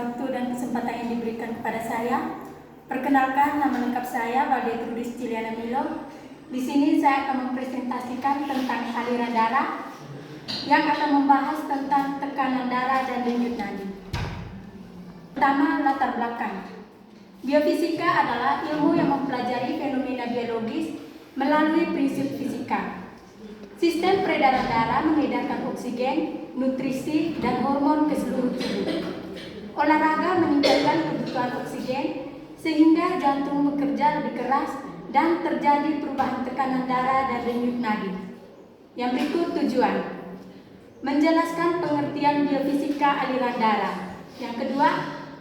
waktu dan kesempatan yang diberikan kepada saya. Perkenalkan, nama lengkap saya Valde Trudis Ciliana Milo. Di sini saya akan mempresentasikan tentang aliran darah yang akan membahas tentang tekanan darah dan denyut nadi. Pertama, latar belakang. Biofisika adalah ilmu yang mempelajari fenomena biologis melalui prinsip fisika. Sistem peredaran darah mengedarkan oksigen, nutrisi, dan hormon ke seluruh tubuh. Olahraga meningkatkan kebutuhan oksigen sehingga jantung bekerja lebih keras dan terjadi perubahan tekanan darah dan denyut nadi. Yang berikut tujuan: menjelaskan pengertian biofisika aliran darah. Yang kedua,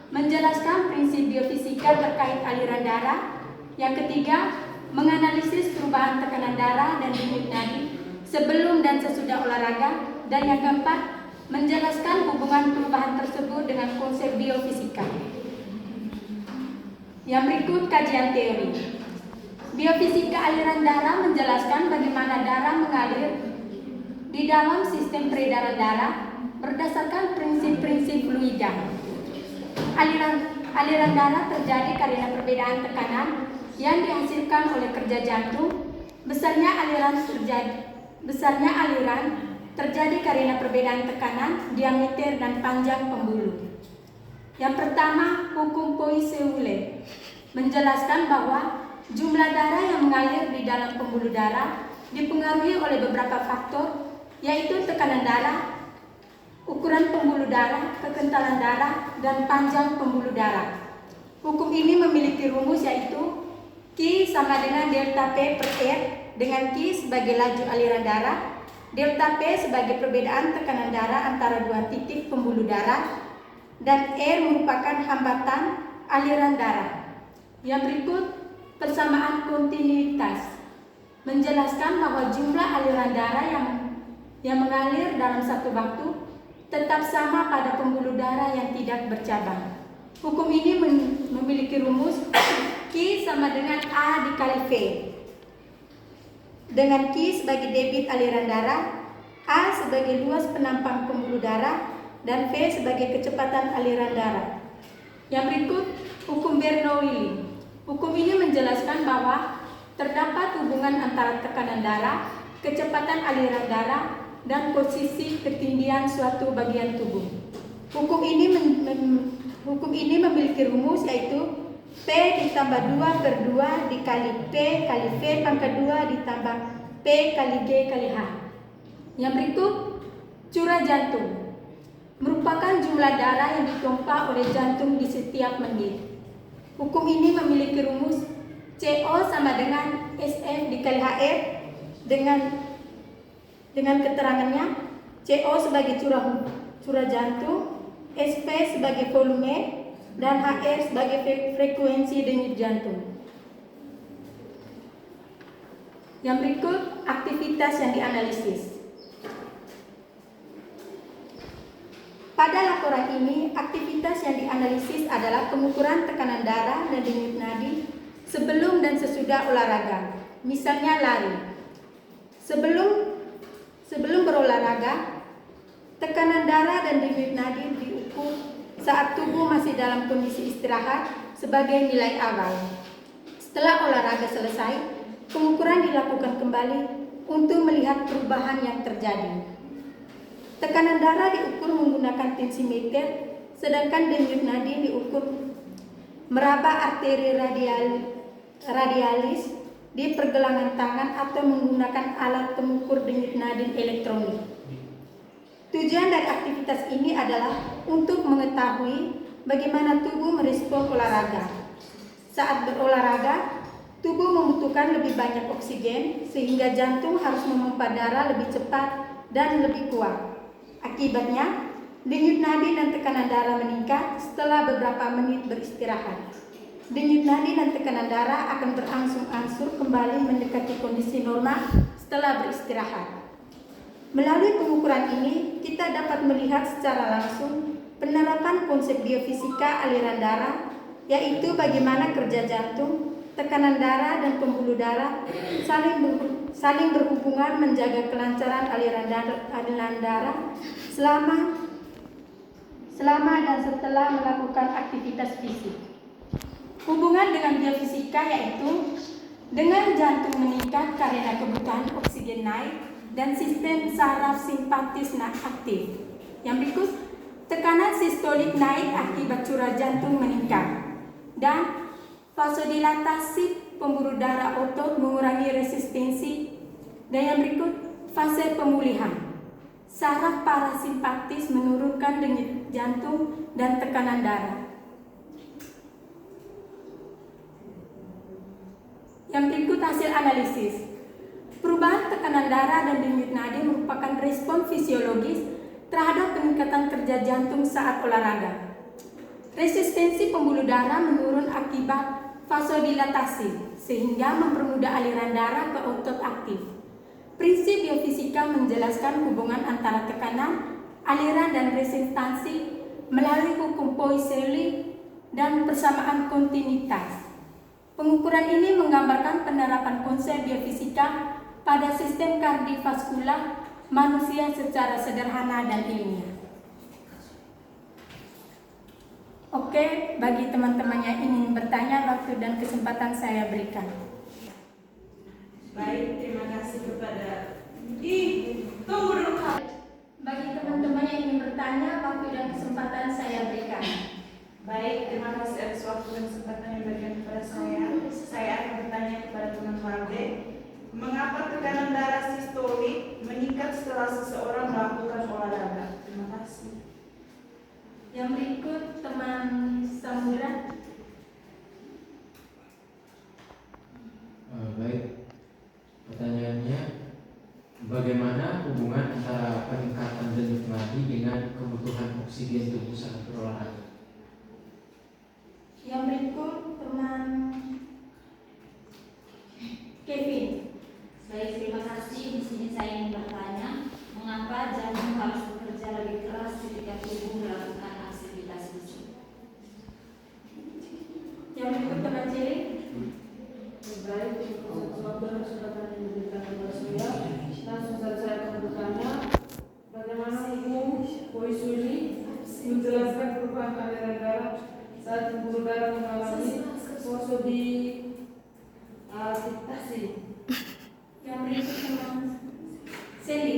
menjelaskan prinsip biofisika terkait aliran darah. Yang ketiga, menganalisis perubahan tekanan darah dan denyut nadi sebelum dan sesudah olahraga. Dan yang keempat, menjelaskan hubungan perubahan tersebut dengan konsep biofisika. Yang berikut kajian teori. Biofisika aliran darah menjelaskan bagaimana darah mengalir di dalam sistem peredaran darah berdasarkan prinsip-prinsip fluida. Aliran darah terjadi karena perbedaan tekanan yang dihasilkan oleh kerja jantung. Besarnya aliran terjadi karena perbedaan tekanan, diameter, dan panjang pembuluh. Yang pertama, hukum Poiseuille menjelaskan bahwa jumlah darah yang mengalir di dalam pembuluh darah dipengaruhi oleh beberapa faktor, yaitu tekanan darah, ukuran pembuluh darah, kekentalan darah, dan panjang pembuluh darah. Hukum ini memiliki rumus, yaitu Q sama dengan delta P per R, dengan Q sebagai laju aliran darah, delta P sebagai perbedaan tekanan darah antara dua titik pembuluh darah, dan R merupakan hambatan aliran darah. Yang berikut, persamaan kontinuitas menjelaskan bahwa jumlah aliran darah yang mengalir dalam satu waktu tetap sama pada pembuluh darah yang tidak bercabang. Hukum ini memiliki rumus Q sama dengan A dikali V, dengan Q sebagai debit aliran darah, A sebagai luas penampang pembuluh darah, dan V sebagai kecepatan aliran darah. Yang berikut, hukum Bernoulli. Hukum ini menjelaskan bahwa terdapat hubungan antara tekanan darah, kecepatan aliran darah, dan posisi ketinggian suatu bagian tubuh. Hukum ini memiliki rumus, yaitu P ditambah 2 per 2 dikali P kali V pangkat 2 ditambah P kali G kali H. Yang berikut, curah jantung merupakan jumlah darah yang dipompa oleh jantung di setiap menit. Hukum ini memiliki rumus CO sama dengan SF dikali HF dengan keterangannya CO sebagai curah jantung, SP sebagai volume, dan HR sebagai frekuensi denyut jantung. Yang berikut, aktivitas yang dianalisis. Pada laporan ini, aktivitas yang dianalisis adalah pengukuran tekanan darah dan denyut nadi sebelum dan sesudah olahraga. Misalnya lari. Sebelum berolahraga, tekanan darah dan denyut nadi diukur saat tubuh masih dalam kondisi istirahat sebagai nilai awal. Setelah olahraga selesai, pengukuran dilakukan kembali untuk melihat perubahan yang terjadi. Tekanan darah diukur menggunakan tensimeter, sedangkan denyut nadi diukur meraba arteri radialis di pergelangan tangan atau menggunakan alat pengukur denyut nadi elektronik. Tujuan dari aktivitas ini adalah untuk mengetahui bagaimana tubuh merespon olahraga. Saat berolahraga, tubuh membutuhkan lebih banyak oksigen sehingga jantung harus memompa darah lebih cepat dan lebih kuat. Akibatnya, denyut nadi dan tekanan darah meningkat setelah beberapa menit beristirahat. Denyut nadi dan tekanan darah akan berangsur-angsur kembali mendekati kondisi normal setelah beristirahat. Melalui pengukuran ini, kita dapat melihat secara langsung penerapan konsep biofisika aliran darah, yaitu bagaimana kerja jantung, tekanan darah, dan pembuluh darah saling berhubungan menjaga kelancaran aliran darah selama dan setelah melakukan aktivitas fisik. Hubungan dengan biofisika yaitu dengan jantung meningkat karena kebutuhan oksigen naik dan sistem saraf simpatis aktif. Yang berikut, tekanan sistolik naik akibat curah jantung meningkat dan vasodilatasi pembuluh darah otot mengurangi resistensi. Dan yang berikut, fase pemulihan. Saraf parasimpatis menurunkan denyut jantung dan tekanan darah. Yang berikut hasil analisis. Perubahan tekanan darah dan denyut nadi merupakan respon fisiologis terhadap peningkatan kerja jantung saat olahraga. Resistensi pembuluh darah menurun akibat vasodilatasi, sehingga mempermudah aliran darah ke otot aktif. Prinsip biofisika menjelaskan hubungan antara tekanan, aliran, dan resistansi melalui hukum Poiseuille dan persamaan kontinuitas. Pengukuran ini menggambarkan penerapan konsep biofisika pada sistem kardiovaskular manusia secara sederhana dan ilmiah. Oke, bagi teman-teman yang ingin bertanya, waktu dan kesempatan saya berikan. Baik, terima kasih kepada tunggu dulu Kak. Bagi teman-teman yang ingin bertanya, waktu dan kesempatan saya berikan. Baik, terima kasih atas waktu dan kesempatan yang diberikan kepada saya. Saya akan bertanya kepada teman Marde, mengapa tekanan darah sistolik meningkat setelah seseorang melakukan olahraga? Terima kasih. Yang berikut teman Samudra. Baik, pertanyaannya, bagaimana hubungan antara peningkatan denyut nadi dengan kebutuhan oksigen tubuh saat berolahraga? Yang berikut teman Kevin. Baik, terima kasih. Di sini saya ingin bertanya, mengapa jantung harus bekerja lebih keras ketika tubuh melakukan aktivitas fisik? Yang berikut teman Cili. Baik, waktu dan kesempatan yang diberikan kepada saya, langsung saja saya akan bertanya, bagaimana hukum Poiseuille menjelaskan perubahan aliran darah saat pembuluh darah mengalami vasodilatasi? Yang berikut teman Cindy.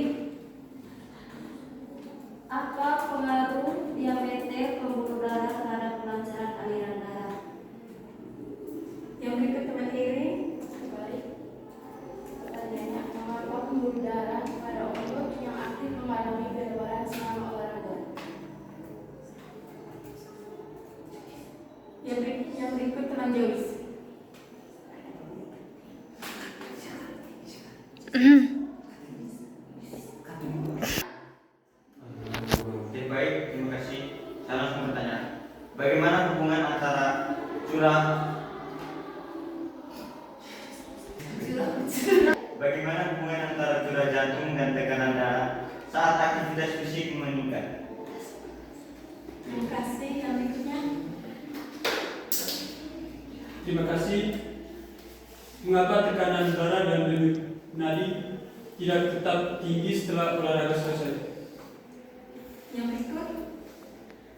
Apa pengaruh diameter pembuluh darah terhadap kelancaran aliran darah? Yang berikut teman Irin. Baik, pertanyaannya, mengapa pembuluh darah pada otot yang aktif mengalami penurunan selama olahraga? Yang berikut teman Joyce. Oke, baik, terima kasih. Saya langsung bertanya, bagaimana hubungan antara curah jantung dan tekanan darah saat aktivitas fisik meningkat? Terima kasih. Yang berikutnya. Terima kasih. Mengapa tekanan darah dan denyut nadi tidak tetap tinggi setelah olahraga selesai? Yang berikut.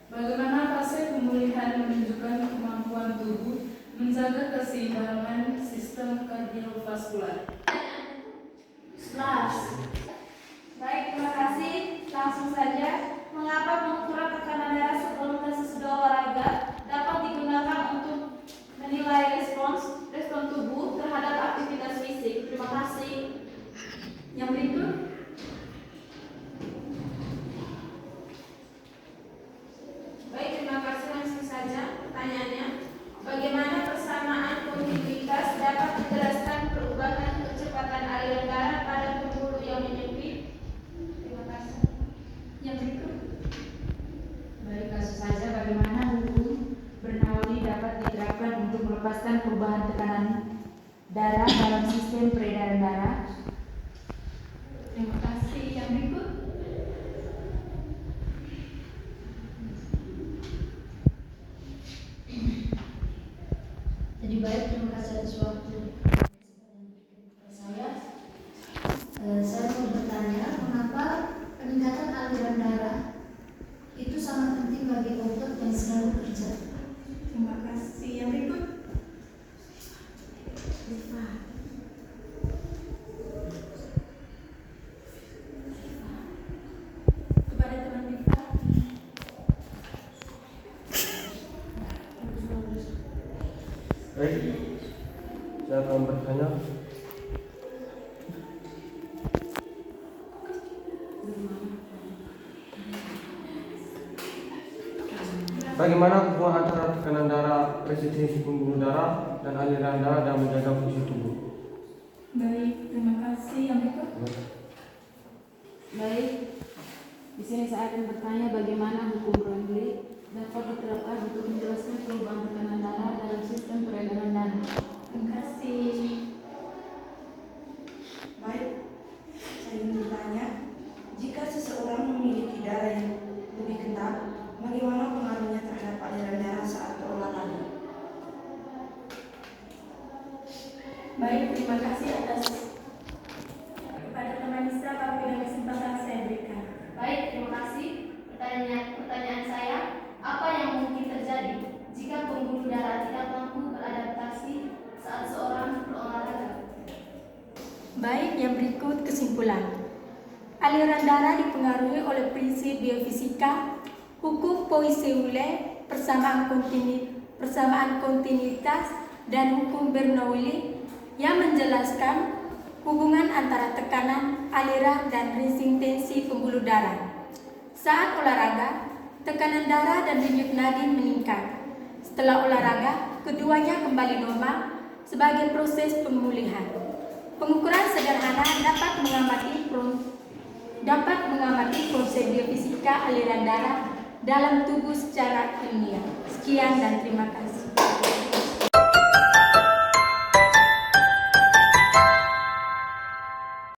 Bagaimana fase pemulihan menunjukkan kemampuan tubuh menjaga keseimbangan sistem kardiovaskular? Baik, terima kasih. Langsung saja, mengapa pengukuran tekanan darah sebelum dan sesudah olahraga dapat digunakan untuk menilai respon tubuh terhadap aktivitas fisik? Terima kasih. Yang berikut. Baik, terima kasih. Langsung saja pertanyaannya, bagaimana persamaan kontinuitas dapat menjelaskan perubahan kecepatan aliran darah pada pembuluh yang menyempit? Terima kasih. Yang berikut. Baik, langsung saja, bagaimana hukum Bernoulli dapat diterapkan untuk melepaskan perubahan tekanan darah dalam sistem peredaran darah? Terima kasih. Yang berikut. Jadi baik, terima kasih atas waktu saya. Saya mau bertanya, mengapa peningkatan aliran darah itu sangat penting bagi Bagaimana hubungan antara tekanan darah, resistensi pembuluh darah, dan aliran darah dalam menjaga fungsi tubuh? Baik, terima kasih. Yang berikut. Baik, di sini saya akan bertanya bagaimana hukum Brownlee dapat diterapkan untuk menjelaskan perubahan tekanan darah dalam sistem peredaran darah. Terima kasih. Baik, saya ingin bertanya, jika seseorang memiliki darah yang lebih kental, bagaimana pengaruhnya terhadap aliran darah saat berolahraga? Baik, terima kasih atas kepada teman Nisa waktu dan kesempatan saya berikan. Baik, terima kasih. Pertanyaan saya, apa yang mungkin terjadi jika pembuluh darah tidak mampu beradaptasi saat seorang berolahraga? Baik, yang berikut kesimpulan. Aliran darah dipengaruhi oleh prinsip biofisika, hukum Poiseuille, persamaan kontinuitas, dan hukum Bernoulli yang menjelaskan hubungan antara tekanan, aliran, dan resistensi pembuluh darah. Saat olahraga, tekanan darah dan denyut nadi meningkat. Setelah olahraga, keduanya kembali normal sebagai proses pemulihan. Pengukuran sederhana dapat mengamati proses biofisika aliran darah dalam tubuh secara ilmiah. Sekian dan terima kasih.